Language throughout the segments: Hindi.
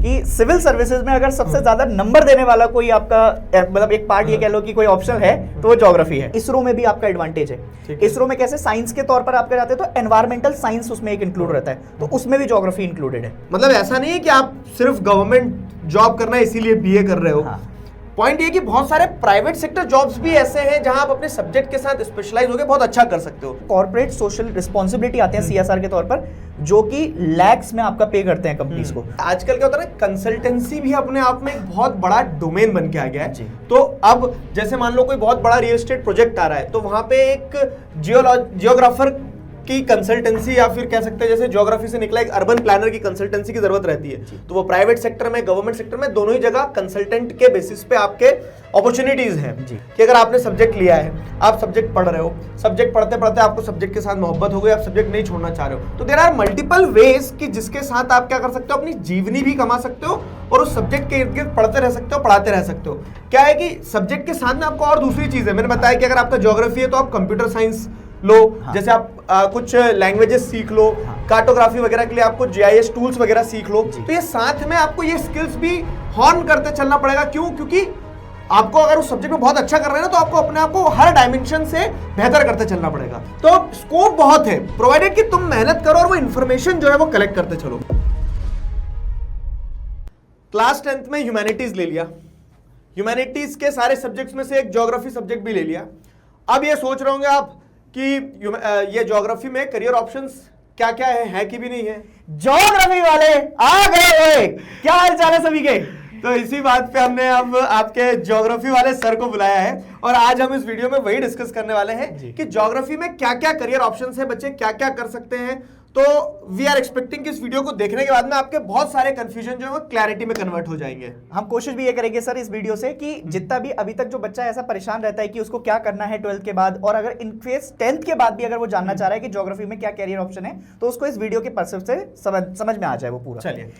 कि सिविल सर्विसेज में अगर सबसे ज्यादा नंबर देने वाला कोई आपका मतलब एक पार्ट ये कह लो कि कोई ऑप्शन है तो वो ज्योग्राफी है। इसरो में भी आपका एडवांटेज है। इसरो में कैसे साइंस के तौर पर आपके जाते हैं तो एनवायरमेंटल साइंस उसमें एक इंक्लूड रहता है, तो उसमें भी ज्योग्राफी इंक्लूडेड है। मतलब ऐसा नहीं है कि आप सिर्फ गवर्नमेंट जॉब करना है इसीलिए बीए कर रहे हो। हाँ। पॉइंट ये कि बहुत सारे प्राइवेट सेक्टर जॉब्स भी ऐसे हैं जहां आप अपने सब्जेक्ट के साथ स्पेशलाइज होकर बहुत अच्छा कर सकते हो। कॉर्पोरेट सोशल रिस्पॉन्सिबिलिटी आते हैं सीएसआर के तौर पर, जो कि लैक्स में आपका पे करते हैं कंपनीज को। आजकल क्या होता है ना, कंसल्टेंसी भी अपने आप में एक बहुत बड़ा डोमेन बन के आ गया है। जी। तो अब जैसे मान लो कोई बहुत बड़ा रियल एस्टेट प्रोजेक्ट आ रहा है, तो वहां पे एक जियोग्राफर की कंसल्टेंसी या फिर कह सकते हैं जैसे ज्योग्राफी से निकला एक अर्बन प्लानर की कंसल्टेंसी की जरूरत रहती है। तो वो प्राइवेट सेक्टर में, गवर्नमेंट सेक्टर में, दोनों ही जगह कंसल्टेंट के बेसिस पे आपके अपॉर्चुनिटीज हैं कि अगर आपने सब्जेक्ट लिया है, आप सब्जेक्ट पढ़ रहे हो, सब्जेक्ट पढ़ते पढ़ते आपको सब्जेक्ट के साथ मोहब्बत हो गई, आप सब्जेक्ट नहीं छोड़ना चाह रहे हो, तो देयर आर मल्टीपल वेज कि जिसके साथ आप क्या कर सकते हो, अपनी जीवनी भी कमा सकते हो और उस सब्जेक्ट के इर्द गिर्द पढ़ते रह सकते हो, पढ़ाते रह सकते हो। क्या है कि सब्जेक्ट के साथ में आपको और दूसरी चीज है। मैंने बताया कि अगर आपका ज्योग्राफी है तो आप कंप्यूटर साइंस लो, जैसे आप कुछ लैंग्वेजेस सीख लो, कार्टोग्राफी वगैरह के लिए आपको जीआईएस टूल्स वगैरह सीख लो। तो ये साथ में आपको ये स्किल्स भी हॉर्न करते चलना पड़ेगा। क्यों? क्योंकि आपको अगर उस सब्जेक्ट में बहुत अच्छा कर रहे हैं ना, तो आपको अपने आप को हर डायमेंशन से बेहतर करते चलना पड़ेगा। तो स्कोप बहुत है, प्रोवाइडेड कि तुम मेहनत करो और वो इंफॉर्मेशन जो है वो कलेक्ट करते चलो। क्लास 10th में ह्यूमैनिटीज ले लिया, ह्यूमैनिटीज के सारे सब्जेक्ट्स में से एक ज्योग्राफी सब्जेक्ट भी ले लिया। अब ये सोच रहे होंगे आप कि ये ज्योग्राफी में करियर ऑप्शंस क्या क्या है कि भी नहीं है। ज्योग्राफी वाले आ गए, क्या हाल चाल है सभी के। तो इसी बात पे हमने अब आपके ज्योग्राफी वाले सर को बुलाया है और आज हम इस वीडियो में वही डिस्कस करने वाले हैं कि ज्योग्राफी में क्या क्या करियर ऑप्शंस है, बच्चे क्या क्या कर सकते हैं। तो वी आर एक्सपेक्टिंग कि इस वीडियो को देखने के बाद में आपके बहुत सारे कंफ्यूजन जो है वो क्लैरिटी में कन्वर्ट हो जाएंगे। हम कोशिश भी ये करेंगे सर इस वीडियो से कि जितना भी अभी तक जो बच्चा ऐसा परेशान रहता है कि उसको क्या करना है 12th के बाद, और अगर इन केस 10th के बाद भी अगर वो जानना चाह रहा है कि ज्योग्राफी में क्या कैरियर ऑप्शन है, तो उसको इस वीडियो के पर्सपेक्टिव से समझ में आ जाए वो पूरा। चलिए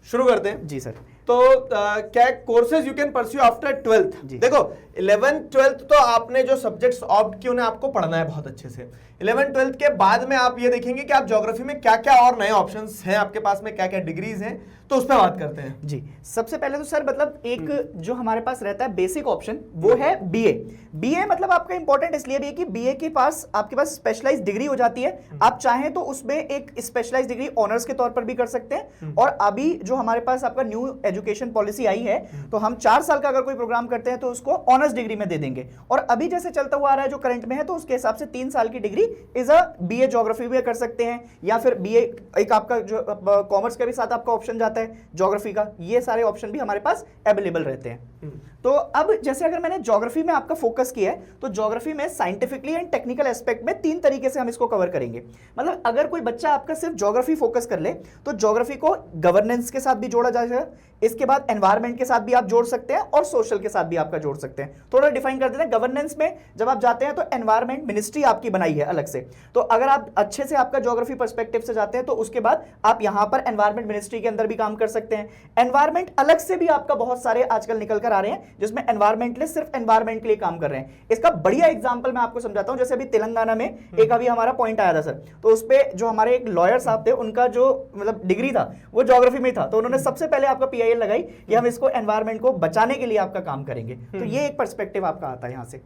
शुरू करते हैं। जी सर। तो क्या courses you can pursue after 12th। देखो 11th 12th तो आपने जो सब्जेक्ट्स ऑप्ट किए उन्हें आपको पढ़ना है बहुत अच्छे से। 11th 12th के बाद में आप ये देखेंगे कि आप ज्योग्राफी में क्या क्या और नए ऑप्शंस हैं आपके पास में, क्या क्या डिग्रीज हैं, तो उस पर बात करते हैं। जी, सबसे पहले तो सर मतलब एक जो हमारे पास रहता है बेसिक ऑप्शन, वो है बीए। बीए मतलब आपका इंपॉर्टेंट इसलिए भी है कि बीए के पास आपके पास स्पेशलाइज डिग्री हो जाती है। आप चाहें तो उसमें एक स्पेशलाइज डिग्री ऑनर्स के तौर पर भी कर सकते हैं। और अभी जो हमारे पास आपका न्यू एजुकेशन पॉलिसी आई है, तो हम 4 साल का अगर कोई प्रोग्राम करते हैं तो उसको ऑनर्स डिग्री में दे देंगे। और अभी जैसे चलता हुआ आ रहा है जो करंट में है, तो उसके हिसाब से 3 साल की degree is a BA geography भी कर सकते हैं, या फिर बीए एक आपका जो कॉमर्स के भी साथ आपका ऑप्शन जाता है ज्योग्राफी का। ये सारे ऑप्शन भी हमारे पास अवेलेबल रहते हैं। तो अब जैसे अगर मैंने ज्योग्राफी में आपका फोकस किया है, तो ज्योग्राफी में साइंटिफिकली एंड टेक्निकल एस्पेक्ट में 3 तरीके से हम इसको कवर करेंगे। मतलब अगर कोई बच्चा आपका सिर्फ ज्योग्राफी फोकस कर ले, तो ज्योग्राफी को गवर्नेंस के साथ भी जोड़ा जाएगा, इसके बाद एनवायरमेंट के साथ भी आप जोड़ सकते हैं और सोशल के साथ भी आपका जोड़ सकते हैं। थोड़ा डिफाइन कर देते हैं। गवर्नेंस में जब आप जाते हैं तो एनवायरमेंट मिनिस्ट्री आपकी बनाई है अलग से, तो अगर आप अच्छे से आपका ज्योग्राफी पर्सपेक्टिव से जाते हैं तो उसके बाद आप यहां पर एनवायरमेंट मिनिस्ट्री के अंदर भी काम कर सकते हैं। एनवायरमेंट अलग से भी आपका बहुत सारे आजकल निकल कर आ रहे हैं जिसमें एनवायरमेंटलिस्ट सिर्फ एनवायरमेंट के लिए काम कर रहे हैं। इसका बढ़िया एग्जांपल मैं आपको समझाता हूं। जैसे अभी तेलंगाना में एक अभी हमारा पॉइंट आया था सर, तो उस पे जो हमारे एक लॉयर साहब थे, उनका जो मतलब डिग्री था वो ज्योग्राफी में था, तो उन्होंने सबसे पहले आपका पीआईएल लगाई कि हम इसको एनवायरमेंट को बचाने के लिए आपका काम करेंगे। तो ये एक पर्सपेक्टिव आपका आता है यहां से।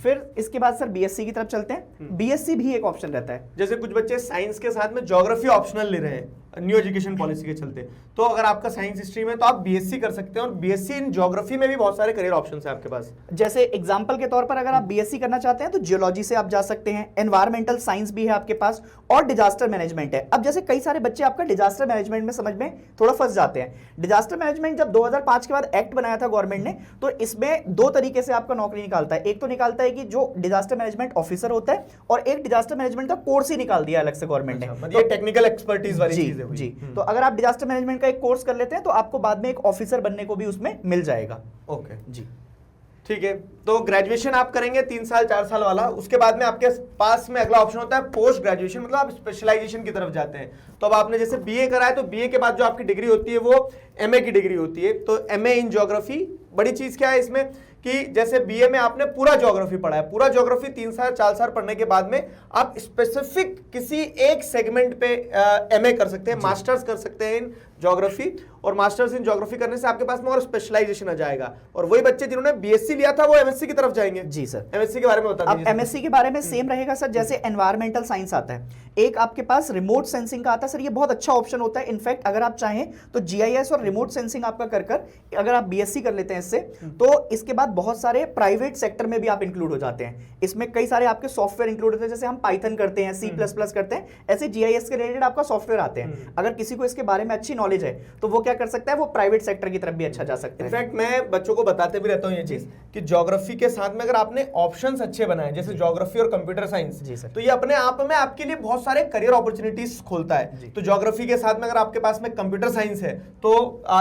फिर इसके बाद सर बीएससी की तरफ चलते हैं। बीएससी भी एक ऑप्शन रहता है। जैसे कुछ बच्चे साइंस के साथ में ज्योग्राफी ऑप्शनल ले रहे हैं न्यू एजुकेशन पॉलिसी के चलते, तो अगर आपका साइंस स्ट्रीम है तो आप बीएससी कर सकते हैं। और बीएससी इन ज्योग्राफी में भी बहुत सारे करियर ऑप्शंस हैं आपके पास। जैसे एग्जांपल के तौर पर अगर आप बीएससी करना चाहते हैं तो जियोलॉजी से आप जा सकते हैं, एनवायरमेंटल साइंस भी है आपके पास, और डिजास्टर मैनेजमेंट है। अब जैसे कई सारे बच्चे आपका डिजास्टर मैनेजमेंट में समझ में थोड़ा फंस जाते हैं। डिजास्टर मैनेजमेंट जब 2005 के बाद एक्ट बनाया था गवर्नमेंट ने, तो इसमें 2 तरीके से आपका नौकरी निकालता है। एक तो निकालता है कि जो डिजास्टर मैनेजमेंट ऑफिसर होता है, और एक डिजास्टर मैनेजमेंट का कोर्स ही निकाल दिया अलग से गवर्नमेंट ने। मतलब ये टेक्निकल एक्सपर्टीज वाली चीज है। जी, तो अगर आप डिजास्टर मैनेजमेंट का एक कोर्स कर लेते हैं तो आपको बाद में एक ऑफिसर बनने को भी उसमें मिल जाएगा। ओके जी, ठीक है। तो ग्रेजुएशन आप करेंगे 3 साल 4 साल वाला, उसके बाद में आपके पास में अगला ऑप्शन होता है पोस्ट ग्रेजुएशन, मतलब आप स्पेशलाइजेशन की तरफ जाते हैं। तो अब आपने जैसे बीए करा है, तो बीए के बाद जो आपकी डिग्री होती है वो एमए की डिग्री होती है। तो एमए इन ज्योग्राफी, बड़ी चीज क्या है इसमें कि जैसे बीए में आपने पूरा ज्योग्राफी पढ़ा है, पूरा ज्योग्राफी 3 साल 4 साल पढ़ने के बाद में आप स्पेसिफिक किसी एक सेगमेंट पे एमए कर सकते हैं, मास्टर्स कर सकते हैं इन ज्योग्राफी, और मास्टर्स इन ज्योग्राफी करने से आपके पास में और स्पेशलाइजेशन आ जाएगा। और वही बच्चे जिन्होंने बीएससी लिया था वो एमएससी की तरफ जाएंगे। जी सर, एमएससी के बारे में बता अब दीजिए। एमएससी के बारे में सेम रहेगा सर, जैसे एनवायरमेंटल साइंस आता है, एक आपके पास रिमोट सेंसिंग का आता है सर, ये बहुत अच्छा ऑप्शन होता है। इनफैक्ट अगर आप चाहें तो जीआईएस और रिमोट सेंसिंग आपका कर अगर आप बीएससी कर लेते हैं इससे, तो इसके बाद बहुत सारे प्राइवेट सेक्टर में भी आप इंक्लूड हो जाते हैं। इसमें कई सारे आपके सॉफ्टवेयर इंक्लूड होते हैं, जैसे हम पाइथन करते हैं, C++ करते हैं, ऐसे जीआईएस के रिलेटेड आपका सॉफ्टवेयर आते हैं। अगर किसी को इसके बारे में अच्छी नॉलेज है तो वो क्या कर सकता है, वो प्राइवेट सेक्टर की तरफ भी अच्छा जा सकता है। इनफैक्ट मैं बच्चों को बताते भी रहता हूँ ये चीज कि ज्योग्राफी के साथ में अगर आपने ऑप्शंस अच्छे बनाए, जैसे ज्योग्राफी और कंप्यूटर साइंस, तो ये अपने आप में आपके लिए बहुत सारे करियर अपॉर्चुनिटीज खोलता है। तो ज्योग्राफी के साथ में अगर आपके पास में कंप्यूटर साइंस है तो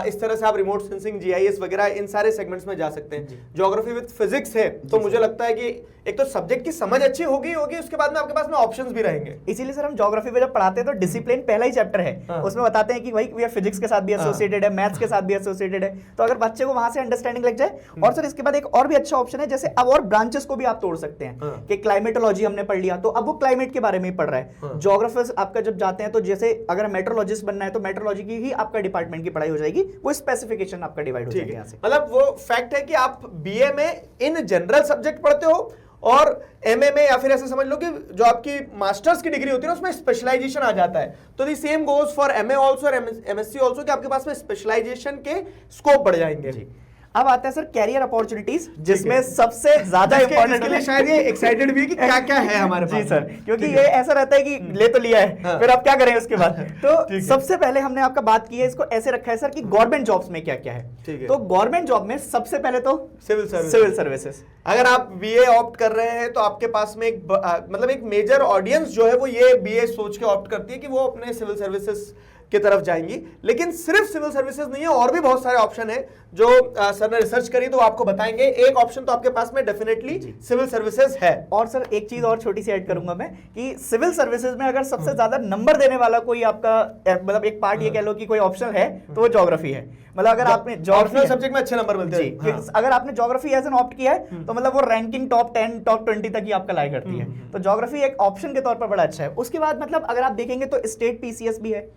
इस तरह से आप रिमोट सेंसिंग, जीआईएस वगैरह इन सारे सेगमेंट्स में जा सकते हैं। ज्योग्राफी विद फिजिक्स है तो मुझे लगता है कि एक तो सब्जेक्ट की समझ अच्छी होगी, उसके बाद में आपके पास में ऑप्शंस भी रहेंगे। इसीलिए सर हम ज्योग्राफी में जब पढ़ाते हैं तो डिसिप्लिन पहला ही चैप्टर है, उसमें बताते हैं कि भाई ये फिजिक्स के साथ भी एसोसिएटेड है, मैथ्स के साथ भी एसोसिएटेड है, तो अगर बच्चे को वहां से अंडरस्टैंडिंग लग जाए। और सर इसके बाद एक और भी अच्छा ऑप्शन है, जैसे अब और ब्रांचेस को भी आप तोड़ सकते हैं कि क्लाइमेटोलॉजी हमने पढ़ लिया तो अब वो क्लाइमेट के बारे में ही पढ़ रहा है। ज्योग्राफर्स आपका जब जाते हैं तो जैसे अगर मेट्रोलॉजिस्ट बनना है तो मेट्रोलॉजी की ही आपका डिपार्टमेंट की पढ़ाई हो जाएगी, वो स्पेसिफिकेशन आपका डिवाइड हो जाएगा यहाँ से। मतलब वो फैक्ट है कि आप बीए में इन जनरल सब्जेक्ट पढ़ते हो और एमए में या फिर ऐसे समझ लो कि जो आपकी मास्टर्स की डिग्री होती है ना उसमें स्पेशलाइजेशन आ जाता है। तो the same goes for MA also और एमएससी आल्सो कि आपके पास में स्पेशलाइजेशन के स्कोप बढ़ जाएंगे। अब आता है सर कैरियर अपॉर्चुनिटीज, जिसमें सबसे ज्यादा इंपॉर्टेंट के लिए शायद ये एक्साइटेड भी है कि क्या क्या है हमारे पास। जी सर, क्योंकि ये ऐसा रहता है कि ले तो लिया है, फिर आप क्या करें उसके बाद। तो सबसे पहले हमने आपका बात की है, इसको ऐसे रखा है सर कि गवर्नमेंट जॉब्स में क्या क्या है। तो गवर्नमेंट जॉब में सबसे पहले तो सिविल सर्विसेज। अगर आप बीए ऑप्ट कर रहे हैं तो आपके पास में मतलब एक मेजर ऑडियंस जो है वो ये बीए सोच के ऑप्ट करती है कि वो अपने सिविल सर्विसेज की तरफ जाएंगी। लेकिन सिर्फ सिविल सर्विसेज नहीं है, और भी बहुत सारे ऑप्शन है जो सर ने रिसर्च करी तो आपको बताएंगे। एक ऑप्शन तो आपके पास में डेफिनेटली सिविल सर्विसेज है। और सर एक चीज और छोटी सी ऐड करूंगा मैं कि सिविल सर्विसेज में अगर सबसे ज्यादा नंबर देने वाला कोई आपका मतलब एक पार्ट ये कह लो कि कोई ऑप्शन है तो वो ज्योग्राफी है। मतलब अगर आपने ऑप्शनल सब्जेक्ट में अच्छे नंबर मिलते हैं, अगर आपने ज्योग्राफी एज एन ऑप्ट किया है तो मतलब वो रैंकिंग टॉप 10 टॉप 20 तक ही आपका लाई करती है। तो ज्योग्राफी एक ऑप्शन के तौर पर बड़ा अच्छा है। उसके बाद मतलब अगर आप देखेंगे तो स्टेट पीसीएस भी है।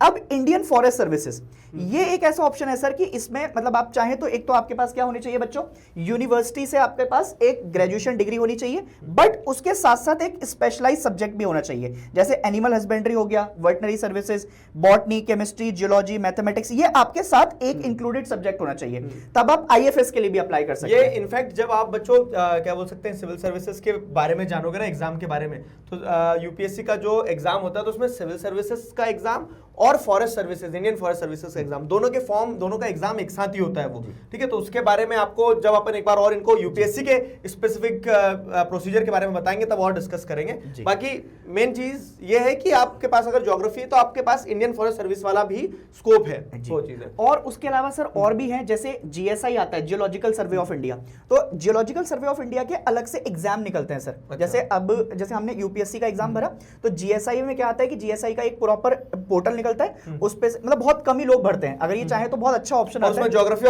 अब इंडियन फॉरेस्ट सर्विसेज, ये एक ऐसा ऑप्शन है सर कि इसमें मतलब आप चाहें तो एक तो आपके पास क्या होनी चाहिए बच्चों, यूनिवर्सिटी से आपके पास एक ग्रेजुएशन डिग्री होनी चाहिए, बट उसके साथ साथ एक स्पेशलाइज्ड सब्जेक्ट भी होना चाहिए। जैसे एनिमल हस्बेंड्री हो गया, veterinary services, botany, chemistry, geology, mathematics, ये आपके साथ एक इंक्लूडेड सब्जेक्ट होना चाहिए, तब आप आईएफएस के लिए भी अप्लाई कर सकते हैं। ये इनफैक्ट जब आप बच्चों क्या बोल सकते हैं सिविल सर्विसेज के बारे में जानोगे ना एग्जाम के बारे में, तो यूपीएससी का जो एग्जाम होता है तो उसमें सिविल सर्विसेज का एग्जाम और forest services, Indian forest services का एग्जाम, दोनों के फॉर्म, दोनों का एग्जाम एक साथ ही होता है वो, ठीक है। तो उसके बारे में आपको जब अपन एक बार और इनको यूपीएससी के स्पेसिफिक प्रोसीजर के बारे में बताएंगे तब और डिस्कस करेंगे। बाकी मेन चीज ये है कि आपके पास अगर ज्योग्राफी है तो आपके पास इंडियन फॉरेस्ट सर्विस वाला भी स्कोप है, वो चीज है। और उसके अलावा सर और भी है, जैसे जीएसआई आता है, जियोलॉजिकल सर्वे ऑफ इंडिया। तो जियोलॉजिकल सर्वे ऑफ इंडिया के अलग से एग्जाम निकलते हैं सर। जैसे अब जैसे हमने यूपीएससी का एग्जाम भरा तो जीएसआई में क्या आता है कि जीएसआई का एक प्रॉपर पोर्टल निकलता है, उस पे मतलब बहुत कम ही लोग भरते हैं। अगर ये चाहे तो बहुत अच्छा ऑप्शन आता है, ज्योग्राफी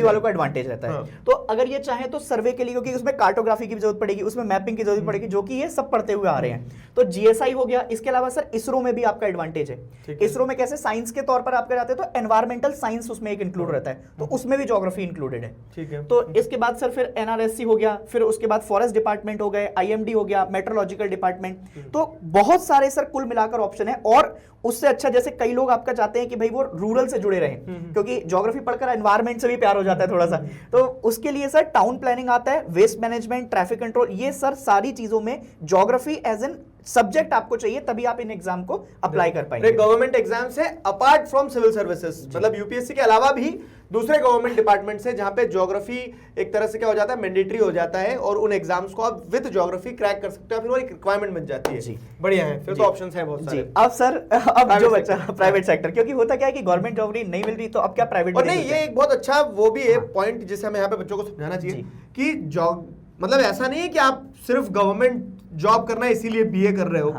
वालों का एडवांटेज रहता है। तो अगर ये चाहे तो सर्वे के लिए, क्योंकि उसमें कार्टोग्राफी की जरूरत पड़ेगी, उसमें मैपिंग की जरूरत पड़ेगी, जो कि ये सब पढ़ते हुए आ रहे हैं। तो जीएसआई हो गया। इसके अलावा सर इसरो में भी आपका एडवांटेज है। इसरो में कैसे साइंस के तौर पर आप जाते हैं तो एनवायरमेंटल साइंस उसमें एक इंक्लूड रहता है, तो उसमें भी ज्योग्राफी इंक्लूडेड है, ठीक है। तो इसके बाद सर फिर एनआरएससी हो गया, फिर उसके बाद फॉरेस्ट डिपार्टमेंट हो गए, आईएमडी हो गया, मेट्रोलॉजिकल डिपार्टमेंट। तो बहुत सारे सर कुल मिलाकर ऑप्शन है। और उससे अच्छा जैसे कई लोग आपका चाहते हैं कि भाई वो रूरल से जुड़े रहें, क्योंकि ज्योग्राफी पढ़कर एनवायरमेंट से भी प्यार हो जाता है थोड़ा सा, तो उसके लिए सर टाउन प्लानिंग आता है, वेस्ट मैनेजमेंट, ट्रैफिक कंट्रोल, ये सर सारी चीजों में ज्योग्राफी एज एन सब्जेक्ट आपको चाहिए, तभी आप इन एग्जाम को अप्लाई कर पाएंगे। गवर्नमेंट एग्जाम्स है अपार्ट फ्रॉम सिविल सर्विसेज, मतलब यूपीएससी के अलावा भी दूसरे गवर्नमेंट डिपार्टमेंट से, जहां पे ज्योग्राफी एक तरह से क्या हो जाता है, मैंडेटरी हो जाता है, और उन एग्जाम्स को आप विद ज्योग्राफी क्रैक कर सकते हो, फिर वो एक रिक्वायरमेंट बन जाती है। जी बढ़िया है, फिर तो ऑप्शंस हैं बहुत सारे। अब सर अब जो बच्चा प्राइवेट सेक्टर, क्योंकि होता क्या है कि गवर्नमेंट जॉब नहीं मिल रही, तो अब क्या प्राइवेट। और नहीं, ये एक बहुत अच्छा वो भी है पॉइंट जिसे हमें यहाँ पे बच्चों को समझाना चाहिए कि जॉब मतलब ऐसा नहीं है कि आप सिर्फ गवर्नमेंट जॉब करना है इसीलिए बीए कर रहे हो।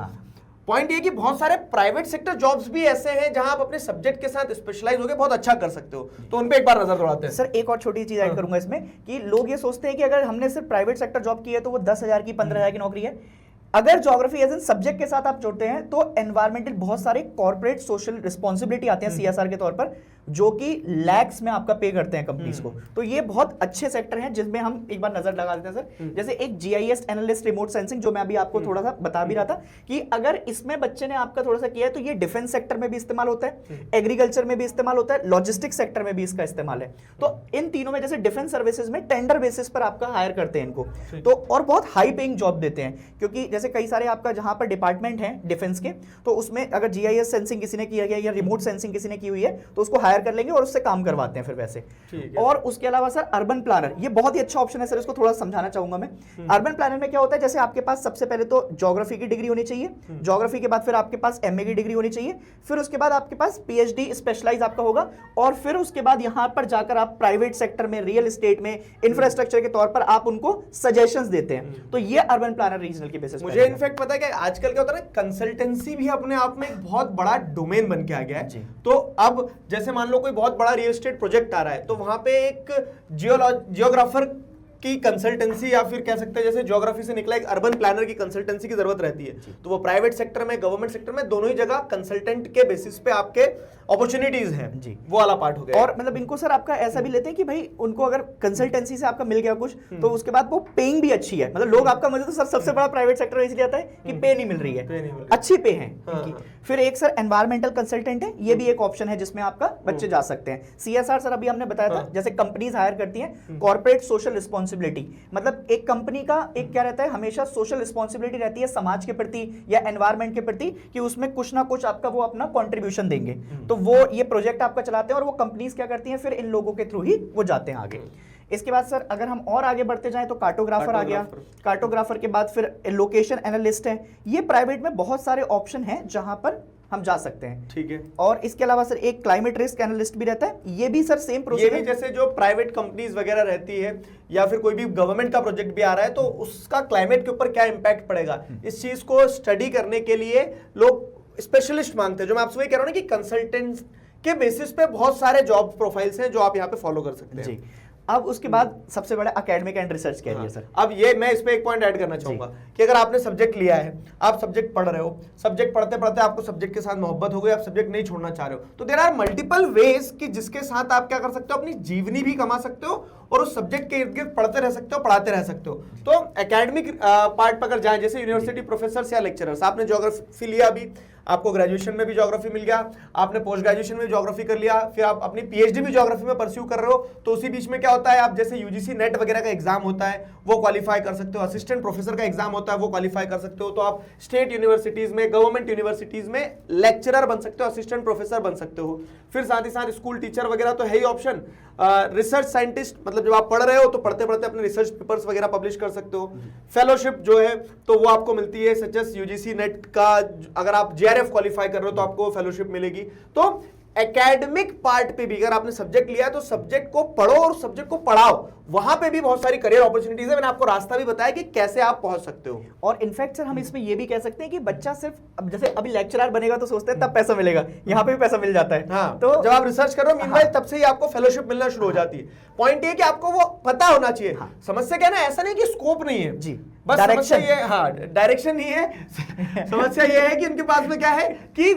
पॉइंट ये कि बहुत सारे प्राइवेट सेक्टर जॉब्स भी ऐसे हैं जहां आप अपने सब्जेक्ट के साथ स्पेशलाइज होकर बहुत अच्छा कर सकते हो, तो उन पे एक बार नजर दौड़ाते हैं। सर एक और छोटी चीज ऐड करूंगा इसमें कि लोग ये सोचते हैं कि अगर हमने सिर्फ प्राइवेट सेक्टर जॉब की है तो वो 10,000 की 15,000 की नौकरी है। अगर ज्योग्राफी एज एन सब्जेक्ट के साथ आप जोड़ते हैं तो एनवायरमेंटल बहुत सारे कॉर्पोरेट सोशल रिस्पॉन्सिबिलिटी आते हैं सीएसआर के तौर पर, जो कि लैक्स में आपका पे करते हैं कंपनीज को। तो ये बहुत अच्छे सेक्टर हैं जिसमें हम एक बार नजर लगा देते हैं सर। जैसे एक जीआईएस एनालिस्ट रिमोट सेंसिंग, जो मैं अभी आपको थोड़ा सा बता भी रहा था कि अगर इसमें बच्चे ने आपका थोड़ा सा किया है तो ये डिफेंस सेक्टर में भी इस्तेमाल होता है, एग्रीकल्चर में भी इस्तेमाल होता है, लॉजिस्टिक सेक्टर में भी इसका इस्तेमाल है। तो इन तीनों में जैसे डिफेंस सर्विसेज में टेंडर बेसिस पर आपका हायर करते हैं इनको, तो और बहुत हाई पेइंग जॉब देते हैं, क्योंकि जैसे कई सारे आपका जहां पर डिपार्टमेंट है डिफेंस के, तो उसमें अगर जीआईएस सेंसिंग किसी ने किया गया या रिमोट सेंसिंग किसी ने की हुई है तो उसको हायर कर लेंगे और उससे काम करवाते हैं फिर वैसे। और उसके अलावा सर अर्बन प्लानर, ये बहुत ही अच्छा ऑप्शन है सर, इसको थोड़ा समझाना चाहूंगा मैं। अर्बन प्लानर में क्या होता है, जैसे आपके पास सबसे पहले तो ज्योग्राफी की डिग्री होनी चाहिए, ज्योग्राफी के बाद फिर आपके पास एमए की डिग्री होनी चाहिए, फिर उसके बाद आपके पास पीएचडी स्पेशलाइज आपका होगा, और फिर उसके बाद यहां पर जाकर आप प्राइवेट सेक्टर में, रियल एस्टेट में, इंफ्रास्ट्रक्चर के तौर पर आप उनको सजेशंस देते हैं। तो ये अर्बन प्लानर रीजनल के बेसिस। मुझे इनफैक्ट पता है कि आजकल क्या होता है ना, कंसल्टेंसी भी अपने आप में एक बहुत बड़ा डोमेन बन के आ गया है। तो अब जैसे मान लो कोई बहुत बड़ा रियल एस्टेट प्रोजेक्ट आ रहा है, तो वहां पे एक जियोग्राफर की कंसल्टेंसी या फिर कह सकते हैं जैसे ज्योग्राफी से निकला एक अर्बन प्लानर की कंसल्टेंसी की जरूरत रहती है। तो वो प्राइवेट सेक्टर में, गवर्नमेंट सेक्टर में, दोनों ही जगह कंसल्टेंट के बेसिस पे आपके अपॉर्चुनिटीज हैं जी, वो वाला पार्ट हो गया। और मतलब इनको सर आपका ऐसा भी लेते हैं कि भाई उनको अगर कंसल्टेंसी से आपका मिल गया कुछ तो उसके बाद वो पेइंग भी अच्छी है, मतलब लोग आपका मतलब तो सर सबसे बड़ा प्राइवेट सेक्टर इसलिए आता है कि पे नहीं मिल रही है, अच्छी पे है इनकी। फिर एक सर एनवायरमेंटल कंसल्टेंट है, ये भी एक ऑप्शन है जिसमें आपका बच्चे जा सकते हैं। सीएसआर सर अभी हमने बताया था, जैसे कंपनीज हायर करती हैं, कॉर्पोरेट सोशल रिस्पॉन्सिबिलिटी, मतलब एक कंपनी का एक क्या रहता है, हमेशा सोशल रिस्पॉन्सिबिलिटी रहती है समाज के प्रति या एनवायरमेंट के प्रति, कि उसमें कुछ ना कुछ आपका वो अपना कंट्रीब्यूशन देंगे। तो वो ये प्रोजेक्ट आपका चलाते हैं और वो कंपनीज क्या करती हैं, फिर इन लोगों के थ्रू ही वो जाते हैं आगे। इसके बाद सर अगर हम और आगे बढ़ते जाएं तो कार्टोग्राफर आ गया, कार्टोग्राफर के बाद फिर लोकेशन एनालिस्ट है। ये प्राइवेट में बहुत सारे ऑप्शन हैं जहां पर हम जा सकते हैं, ठीक है। और इसके अलावा सर एक क्लाइमेट रिस्क एनालिस्ट भी रहता है, ये भी सर सेम प्रोसेस है। जैसे जो प्राइवेट कंपनीज वगैरह रहती है या फिर कोई भी गवर्नमेंट का प्रोजेक्ट भी आ रहा है, तो उसका क्लाइमेट के ऊपर क्या इंपैक्ट पड़ेगा, इस चीज को स्टडी करने के लिए लोग स्पेशलिस्ट मांगते हैं। जो मैं आपसे वही कह रहा हूं ना कि कंसल्टेंट के बेसिस पे बहुत सारे जॉब प्रोफाइल्स हैं जो आप यहाँ पे फॉलो कर सकते हैं जी। अब उसके बाद सबसे बड़ा academic and research career sir. अब ये मैं इस पे एक पॉइंट ऐड करना चाहूंगा कि अगर आपने सब्जेक्ट लिया है, आप सब्जेक्ट पढ़ रहे हो, सब्जेक्ट पढ़ते पढ़ते आपको सब्जेक्ट के साथ मोहब्बत हो गई, आप सब्जेक्ट नहीं छोड़ना चाह रहे हो, तो देयर आर मल्टीपल वेज कि जिसके साथ आप क्या कर सकते हो, अपनी जीवनी भी कमा सकते हो और उस सब्जेक्ट के इर्द गिर्द पढ़ते रह सकते हो, पढ़ाते रह सकते हो। तो एकेडमिक पार्ट पर अगर जाए, जैसे यूनिवर्सिटी प्रोफेसर या लेक्चरर्स, आपने ज्योग्राफी लिया, अभी आपको ग्रेजुएशन में भी ज्योग्राफी मिल गया, आपने पोस्ट ग्रेजुएशन में ज्योग्राफी कर लिया, फिर आप अपनी पीएचडी भी ज्योग्राफी में परस्यू कर रहे हो, तो उसी बीच में क्या होता है, आप जैसे यूजीसी नेट वगैरह का एग्जाम होता है वो क्वालिफाई कर सकते हो, असिस्टेंट प्रोफेसर का एग्जाम होता है वो क्वालिफाई कर सकते हो, तो आप स्टेट यूनिवर्सिटीज में, गवर्नमेंट यूनिवर्सिटीज में लेक्चरर बन सकते हो, असिस्टेंट प्रोफेसर बन सकते हो। फिर साथ ही साथ स्कूल टीचर वगैरह तो है ही ऑप्शन। रिसर्च साइंटिस्ट, मतलब जब आप पढ़ रहे हो तो पढ़ते पढ़ते अपने रिसर्च पेपर्स वगैरह पब्लिश कर सकते हो। फेलोशिप जो है तो वो आपको मिलती है, सच एस यूजीसी नेट का, अगर आप जेआरएफ क्वालिफाई कर रहे हो तो आपको फेलोशिप मिलेगी। तो एकेडमिक पार्ट पे भी अगर आपने सब्जेक्ट लिया है तो सब्जेक्ट को पढ़ो और सब्जेक्ट को पढ़ाओ, वहां पे भी बहुत सारी करियर अपॉर्चुनिटीज है। मैंने आपको रास्ता भी बताया कि कैसे आप पहुंच सकते हो। और इनफैक्ट सर हम इसमें ये भी कह सकते हैं कि बच्चा सिर्फ अब जैसे अभी लेक्चरर बनेगा तो सोचते हैं तब पैसा मिलेगा, यहाँ पे भी पैसा मिल जाता है। हाँ, तो जब आप रिसर्च करो मीनवाइल तब से ही आपको फेलोशिप मिलना शुरू हो जाती है। पॉइंट ये कि आपको वो पता होना चाहिए। समस्या क्या है ना, ऐसा नहीं कि स्कोप नहीं है जी, बस समस्या ये, हाँ डायरेक्शन नहीं है। समस्या ये है कि उनके पास में क्या है कि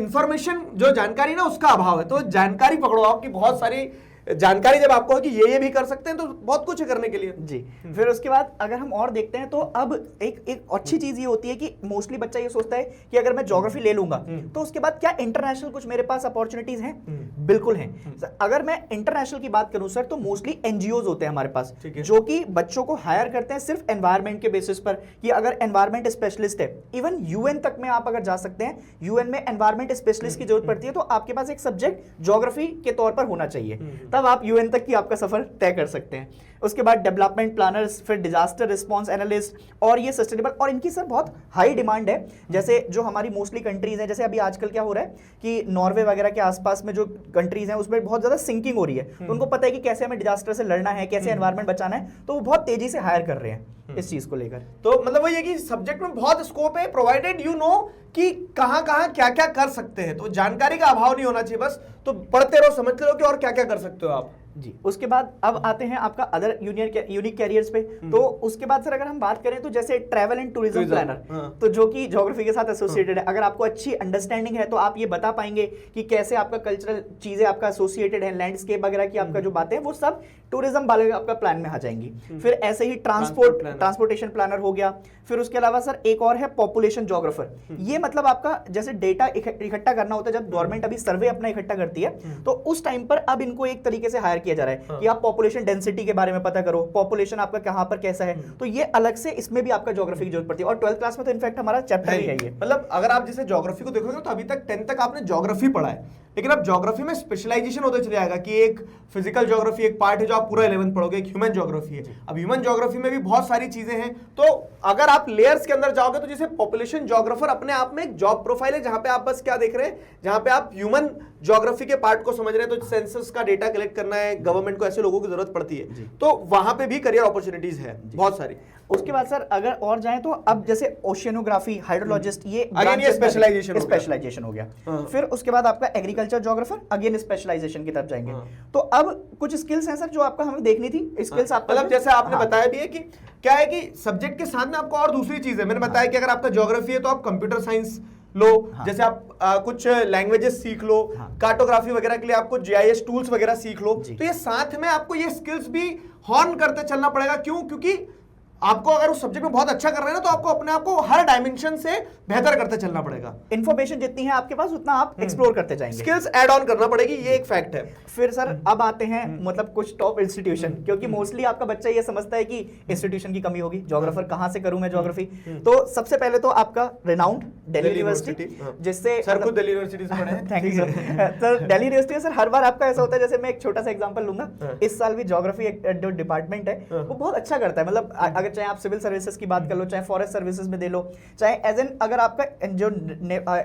इंफॉर्मेशन, जो जानकारी ना उसका अभाव है। तो जानकारी पकड़ो, आपकी बहुत सारी जानकारी जब आपको है कि ये भी कर सकते हैं तो बहुत कुछ है करने के लिए जी। फिर उसके बाद अगर हम और देखते हैं तो अब एक अच्छी चीज ये होती है कि मोस्टली बच्चा ये सोचता है कि अगर मैं ज्योग्राफी ले लूंगा तो उसके बाद क्या इंटरनेशनल कुछ मेरे पास अपॉर्चुनिटीज हैं? बिल्कुल हैं। अगर मैं इंटरनेशनल की बात करूं सर तो मोस्टली एनजीओज होते हैं हमारे पास जो कि बच्चों को हायर करते हैं सिर्फ एनवायरमेंट के बेसिस पर, कि अगर एनवायरमेंट स्पेशलिस्ट है, इवन यूएन तक में आप अगर जा सकते हैं, यूएन में एनवायरमेंट स्पेशलिस्ट की जरूरत पड़ती है, तो आपके पास एक सब्जेक्ट ज्योग्राफी के तौर पर होना चाहिए, तब आप यूएन तक की आपका सफर तय कर सकते हैं। उसके बाद डेवलपमेंट प्लानर्स, फिर डिजास्टर रिस्पॉन्स एनालिस्ट, और ये सस्टेनेबल, और इनकी सर बहुत हाई डिमांड है। जैसे जो हमारी मोस्टली कंट्रीज हैं, जैसे अभी आजकल क्या हो रहा है कि नॉर्वे वगैरह के आसपास में जो कंट्रीज हैं उसमें बहुत ज्यादा सिंकिंग हो रही है, तो उनको पता है कि कैसे हमें डिजास्टर से लड़ना है, कैसे एनवायरमेंट बचाना है, तो वो बहुत तेजी से हायर कर रहे हैं इस चीज को लेकर। तो मतलब वही है कि सब्जेक्ट में बहुत स्कोप है, प्रोवाइडेड यू नो कि कहां कहां क्या क्या कर सकते हैं। तो जानकारी का अभाव नहीं होना चाहिए, बस तो पढ़ते रहो, समझते रहो कि और क्या क्या कर सकते हो आप जी। उसके बाद अब आते हैं आपका अदर यूनिक कैरियर्स पे। तो उसके बाद सर अगर हम बात करें तो जैसे ट्रैवल एंड टूरिज्म प्लानर, तो जो कि ज्योग्राफी के साथ एसोसिएटेड है, अगर आपको अच्छी अंडरस्टैंडिंग है तो आप ये बता पाएंगे कि कैसे आपका कल्चरल चीजें आपका एसोसिएटेड है, लैंडस्केप वगैरह की आपका जो बातें हैं वो सब टूरिज्म वाले आपका प्लान में आ जाएंगी। फिर ऐसे ही ट्रांसपोर्टेशन प्लानर हो गया। फिर उसके अलावा सर एक और है पॉपुलेशन ज्योग्राफर। ये मतलब आपका जैसे डेटा इकट्ठा करना होता है, जब गवर्नमेंट अभी सर्वे अपना इकट्ठा करती है तो उस टाइम पर अब इनको एक तरीके से हायर किया जा रहा है कि आप पॉपुलेशन डेंसिटी के बारे में पता करो, पॉपुलेशन आपका कहां पर कैसा है, तो ये अलग से इसमें भी आपका ज्योग्राफी की जरूरत पड़ती है। और 12th क्लास में तो इनफैक्ट हमारा चैप्टर ही है ये। मतलब अगर आप जैसे ज्योग्राफी को देखोगे तो अभी तक 10th तक आपने ज्योग्राफी पढ़ा है, लेकिन अब ज्योग्राफी में स्पेशलाइजेशन होता चले जाएगा कि एक फिजिकल ज्योग्राफी एक पार्ट है जो आप पूरा 11th पढ़ोगे, एक ह्यूमन ज्योग्राफी है। अब ह्यूमन ज्योग्राफी में भी बहुत सारी चीजें हैं, तो अगर आप लेयर्स के अंदर जाओगे तो जैसे पॉपुलेशन ज्योग्राफर अपने आप में एक जॉब प्रोफाइल है, जहां पे आप बस क्या देख रहे हैं, जहां पे आप ह्यूमन ज्योग्राफी के पार्ट को समझ रहे हैं, तो सेंसस का डेटा कलेक्ट करना है, गवर्नमेंट को ऐसे लोगों की जरूरत पड़ती है, तो वहां पे भी करियर अपॉर्चुनिटीज है बहुत सारी। उसके बाद सर अगर और जाएं तो अब जैसे ओशियनोग्राफी, हाइड्रोलॉजिस्ट, ये स्पेशलाइजेशन हो गया। फिर उसके बाद आपका एग्रीकल्चर ज्योग्राफर, अगेन स्पेशलाइजेशन की तरफ जाएंगे। तो अब कुछ स्किल्स हैं सर जो आपका हमें देखनी थी, स्किल्स आप मतलब जैसे आपने बताया भी है कि क्या है कि सब्जेक्ट के साथ में आपको और दूसरी चीज है। मैंने बताया कि अगर आपका ज्योग्राफी है तो आप कंप्यूटर साइंस लो, जैसे आप कुछ लैंग्वेजेस सीख लो, कार्टोग्राफी वगैरह के लिए आपको जीआईएस टूल्स वगैरह सीख लो, तो ये साथ में आपको ये स्किल्स भी हॉर्न करते चलना पड़ेगा। क्यों? क्योंकि आपको अगर उस सब्जेक्ट में बहुत अच्छा कर रहे हैं ना, तो आपको अपने आप को हर डायमेंशन से बेहतर करते चलना पड़ेगा। इंफॉर्मेशन जितनी है आपके पास उतना आप एक्सप्लोर करते जाएंगे, स्किल्स ऐड ऑन करना पड़ेगी, ये एक फैक्ट है। फिर सर अब आते हैं मतलब कुछ टॉप इंस्टीट्यूशन, क्योंकि मोस्टली आपका बच्चा ये समझता है कि इंस्टीट्यूशन की कमी होगी, ज्योग्राफर कहां से करूं मैं ज्योग्राफी। तो सबसे पहले तो आपका रेनाउंड दिल्ली यूनिवर्सिटी, जिससे सर खुद दिल्ली यूनिवर्सिटी से पढ़े हैं। Thank you sir. Sir Delhi university sir हर बार आपका ऐसा होता है, जैसे मैं एक छोटा सा एग्जांपल लूंगा, इस साल भी ज्योग्राफी जो डिपार्टमेंट है वो बहुत अच्छा करता है। मतलब अगर चाहे आप सिविल सर्विसेज की बात कर लो, चाहे फॉरेस्ट सर्विसेज में दे लो, चाहे एज एन अगर आपका जो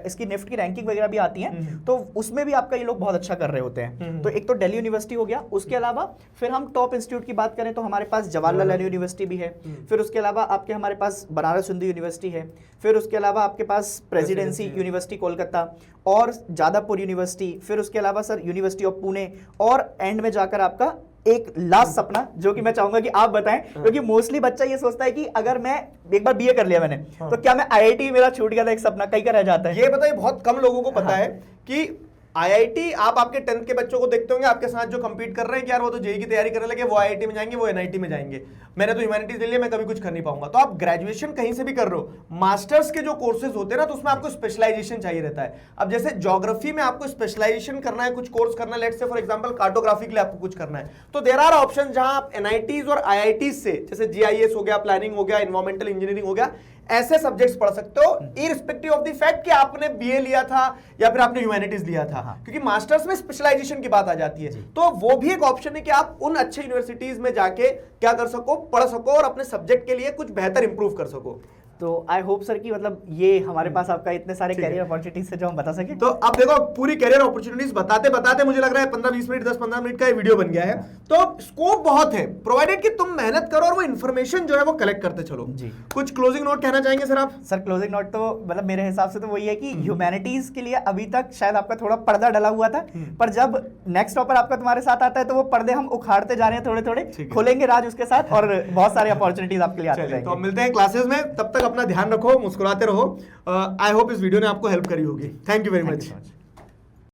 इसकी निफ्ट की रैंकिंग वगैरह भी आती है तो उसमें भी आपका ये लोग बहुत अच्छा कर रहे होते हैं। तो एक तो दिल्ली यूनिवर्सिटी हो गया। उसके अलावा फिर हम टॉप इंस्टीट्यूट की बात करें तो हमारे पास जवाहरलाल नेहरू यूनिवर्सिटी भी है। फिर उसके अलावा आपके हमारे पास बनारस हिंदू यूनिवर्सिटी है। फिर उसके अलावा आपके पास प्रेसिडेंसी यूनिवर्सिटी कोलकाता और जादवपुर यूनिवर्सिटी। फिर उसके अलावा सर यूनिवर्सिटी ऑफ पुणे, और एंड में जाकर आपका एक लास्ट सपना जो कि मैं चाहूंगा कि आप बताएं, क्योंकि मोस्टली बच्चा ये सोचता है कि अगर मैं एक बार बीए कर लिया मैंने तो क्या मैं आईआईटी, मेरा छूट गया था एक सपना, कई का रह जाता है। ये बताइए बहुत कम लोगों को पता है कि आईआईटी, आप आपके 10th के बच्चों को देखते होंगे आपके साथ जो कंपीट कर रहे हैं कि यार वो तो जेईई की तैयारी करने लगे, वो आईआईटी में जाएंगे, वो एनआईटी में जाएंगे, मैंने तो ह्यूमैनिटीज ले लिया, मैं कभी कुछ कर नहीं पाऊंगा। तो आप ग्रेजुएशन कहीं से भी कर रहे हो, मास्टर्स के जो कोर्सेज होते हैं ना, तो उसमें आपको स्पेशलाइजेशन चाहिए रहता है। अब जैसे ज्योग्राफी में आपको स्पेशलाइजेशन करना है, कुछ कोर्स करना है, let's say for example cartography के लिए आपको कुछ करना है, तो देयर आर ऑप्शन जहां आप एनआईटीज और आईआईटीज से, जैसे जीआईएस हो गया, प्लानिंग हो गया, एनवायरमेंटल इंजीनियरिंग हो गया, ऐसे सब्जेक्ट्स पढ़ सकते हो इररिस्पेक्टिव ऑफ द फैक्ट कि आपने बीए लिया था या फिर आपने ह्यूमैनिटीज लिया था। क्योंकि मास्टर्स में स्पेशलाइजेशन की बात आ जाती है, तो वो भी एक ऑप्शन है कि आप उन अच्छे यूनिवर्सिटीज में जाके क्या कर सको, पढ़ सको और अपने सब्जेक्ट के लिए कुछ बेहतर इंप्रूव कर सको। तो आई होप सर कि मतलब ये हमारे पास आपका इतने सारे कैरियर अपॉर्चुनिटीज है जो हम बता सके। तो अब देखो पूरी कैरियर अपॉर्चुनिटीज बताते बताते मुझे लग रहा है 15-20 मिनट 10-15 मिनट का ये वीडियो बन गया है। तो स्कोप बहुत है, प्रोवाइडेड कि तुम मेहनत करो और वो इन्फॉर्मेशन जो है वो कलेक्ट करते चलो जी। कुछ क्लोजिंग नोट कहना चाहेंगे सर आप? सर क्लोजिंग नोट तो मतलब मेरे हिसाब से तो वही है कि ह्यूमैनिटीज के लिए अभी तक शायद आपका थोड़ा पर्दा डला हुआ था, पर जब नेक्स्ट टॉपर आपका तुम्हारे साथ आता है तो वो पर्दे हम उखाड़ते जा रहे हैं, थोड़े थोड़े खोलेंगे राज उसके साथ, और बहुत सारे अपॉर्चुनिटीज आपके लिए आते रहेंगे। तो मिलते हैं क्लासेस में, तब तक अपना ध्यान रखो, मुस्कुराते रहो। आई होप इस वीडियो ने आपको हेल्प करी होगी। Thank you very much.